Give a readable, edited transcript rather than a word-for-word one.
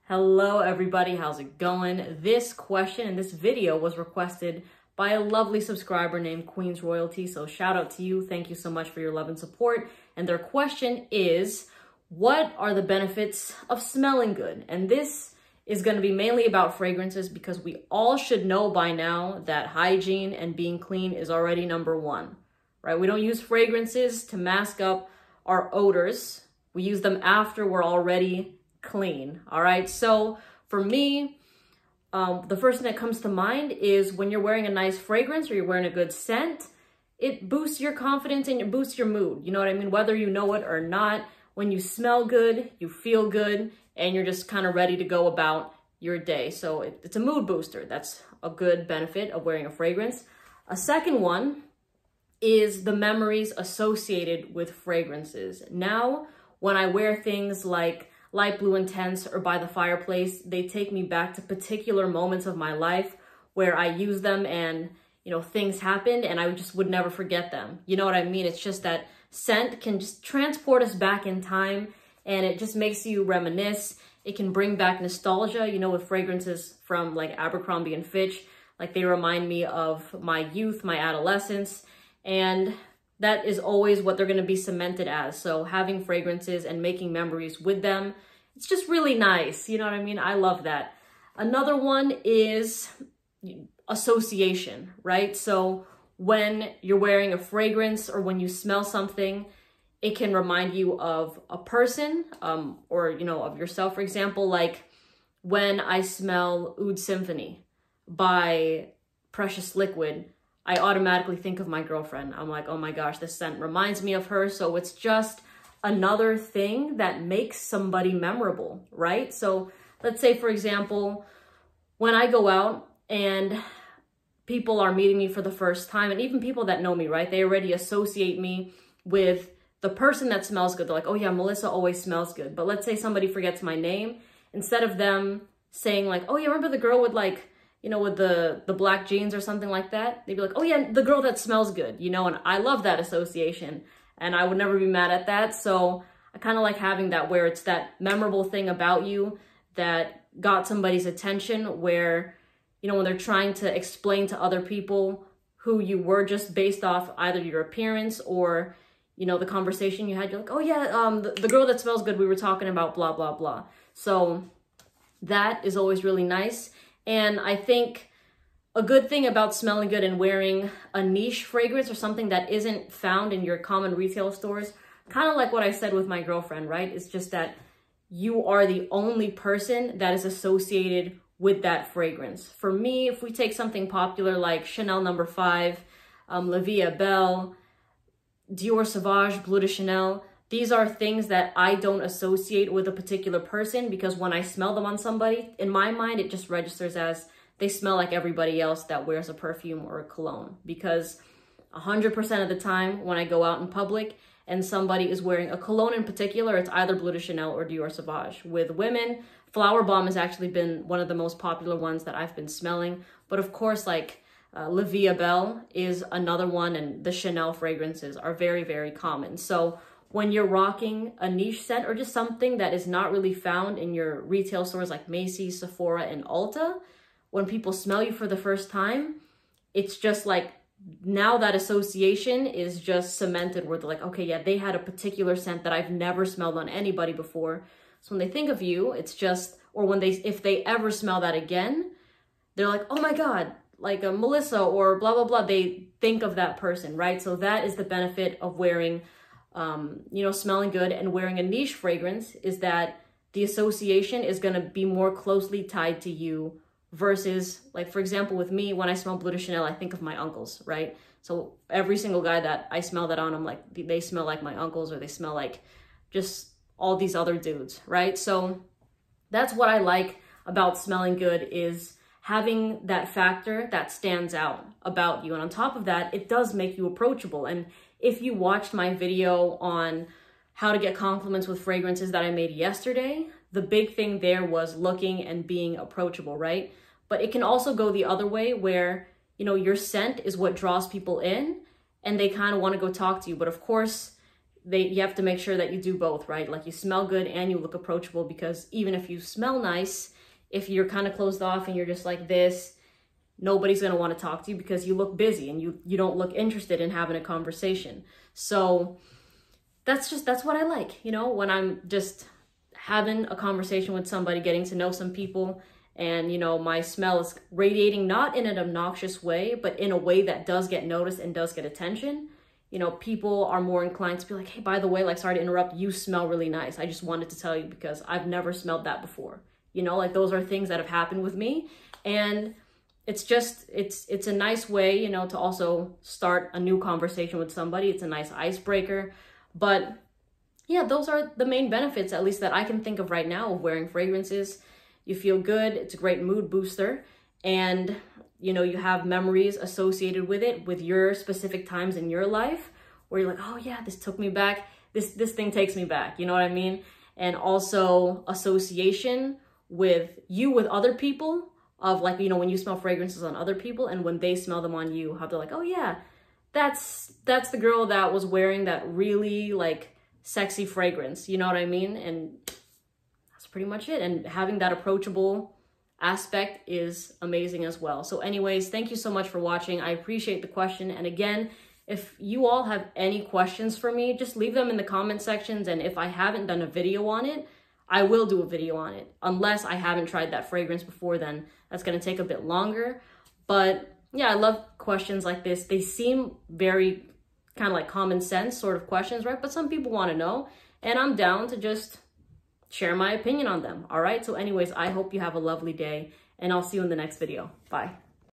Hello everybody, how's it going? This question in this video was requested by a lovely subscriber named Queen's Royalty, so shout out to you. Thank you so much for your love and support. And their question is, what are the benefits of smelling good? And this is going to be mainly about fragrances because we all should know by now that hygiene and being clean is already number one, right? We don't use fragrances to mask up our odors. We use them after we're already clean. All right. So for me, the first thing that comes to mind is when you're wearing a nice fragrance or you're wearing a good scent, it boosts your confidence and it boosts your mood. You know what I mean? Whether you know it or not, when you smell good, you feel good, and you're just kind of ready to go about your day. So it's a mood booster. That's a good benefit of wearing a fragrance. A second one is the memories associated with fragrances. Now, when I wear things like Light Blue Intense or By the Fireplace, they take me back to particular moments of my life where I use them and, you know, things happened and I just would never forget them. You know what I mean? It's just that scent can just transport us back in time and it just makes you reminisce. It can bring back nostalgia, you know, with fragrances from like Abercrombie and Fitch, like they remind me of my youth, my adolescence, and that is always what they're going to be cemented as. So having fragrances and making memories with them, it's just really nice. You know what I mean? I love that. Another one is association, right? So when you're wearing a fragrance or when you smell something, it can remind you of a person or, you know, of yourself. For example, like when I smell Oud Symphony by Precious Liquid, I automatically think of my girlfriend. I'm like, oh my gosh, this scent reminds me of her. So it's just another thing that makes somebody memorable, right? So let's say, for example, when I go out and people are meeting me for the first time, and even people that know me, right? They already associate me with the person that smells good. They're like, oh yeah, Melissa always smells good. But let's say somebody forgets my name. Instead of them saying like, oh yeah, remember the girl with like, you know, with the black jeans or something like that, they'd be like, oh yeah, the girl that smells good, you know, and I love that association and I would never be mad at that. So I kind of like having that where it's that memorable thing about you that got somebody's attention where, you know, when they're trying to explain to other people who you were just based off either your appearance or, you know, the conversation you had, you're like, oh yeah, the girl that smells good, we were talking about blah, blah, blah. So that is always really nice. And I think a good thing about smelling good and wearing a niche fragrance or something that isn't found in your common retail stores, kind of like what I said with my girlfriend, right? It's just that you are the only person that is associated with that fragrance. For me, if we take something popular like Chanel No. 5, La Vie Est Belle, Dior Sauvage, Bleu de Chanel, these are things that I don't associate with a particular person because when I smell them on somebody, in my mind, it just registers as they smell like everybody else that wears a perfume or a cologne. Because 100% of the time when I go out in public and somebody is wearing a cologne in particular, it's either Bleu de Chanel or Dior Sauvage. With women, Flower Bomb has actually been one of the most popular ones that I've been smelling. But of course, like La Vie Est Belle is another one, and the Chanel fragrances are very, very common. So when you're rocking a niche scent or just something that is not really found in your retail stores like Macy's, Sephora, and Ulta, when people smell you for the first time, it's just like now that association is just cemented where they're like, okay, yeah, they had a particular scent that I've never smelled on anybody before. So when they think of you, it's just, or when if they ever smell that again, they're like, oh my God, like a Melissa or blah, blah, blah. They think of that person, right? So that is the benefit of wearing you know, smelling good and wearing a niche fragrance is that the association is going to be more closely tied to you versus, like, for example, with me, when I smell Bleu de Chanel, I think of my uncles, right? So every single guy that I smell that on, I'm like, they smell like my uncles or they smell like just all these other dudes, right? So that's what I like about smelling good is having that factor that stands out about you. And on top of that, it does make you approachable. And if you watched my video on how to get compliments with fragrances that I made yesterday, the big thing there was looking and being approachable, right? But it can also go the other way where, you know, your scent is what draws people in and they kind of want to go talk to you. But of course, you have to make sure that you do both, right? Like you smell good and you look approachable, because even if you smell nice, if you're kind of closed off and you're just like this, nobody's going to want to talk to you because you look busy and you don't look interested in having a conversation. So that's what I like, you know, when I'm just having a conversation with somebody, getting to know some people, and, you know, my smell is radiating not in an obnoxious way, but in a way that does get noticed and does get attention. You know, people are more inclined to be like, hey, by the way, like, sorry to interrupt, you smell really nice. I just wanted to tell you because I've never smelled that before. You know, like those are things that have happened with me. And it's just, it's a nice way, you know, to also start a new conversation with somebody. It's a nice icebreaker. But yeah, those are the main benefits, at least that I can think of right now, of wearing fragrances. You feel good. It's a great mood booster. And, you know, you have memories associated with it, with your specific times in your life where you're like, oh yeah, this took me back. This thing takes me back. You know what I mean? And also association with you, with other people, of like, you know, when you smell fragrances on other people and when they smell them on you, how they're like, oh yeah, that's the girl that was wearing that really like sexy fragrance. You know what I mean? And that's pretty much it. And having that approachable aspect is amazing as well. So anyways, thank you so much for watching. I appreciate the question. And again, if you all have any questions for me, just leave them in the comment sections. And if I haven't done a video on it, I will do a video on it. Unless I haven't tried that fragrance before, then that's going to take a bit longer. But yeah, I love questions like this. They seem very kind of like common sense sort of questions, right? But some people want to know, and I'm down to just share my opinion on them. All right. So anyways, I hope you have a lovely day, and I'll see you in the next video. Bye.